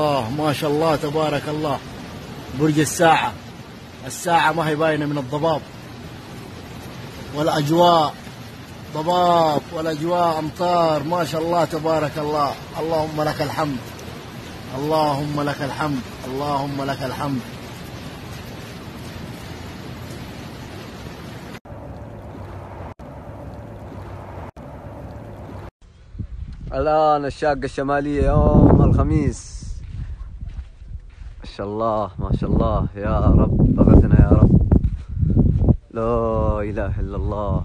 الله ما شاء الله تبارك الله. برج الساعة، الساعة ما هي باينة من الضباب، والأجواء ضباب والأجواء أمطار، ما شاء الله تبارك الله. اللهم لك الحمد، اللهم لك الحمد، اللهم لك الحمد. الآن الشاقة الشمالية يوم الخميس. ما شاء الله ما شاء الله، يا رب أغثنا يا رب، لا إله إلا الله.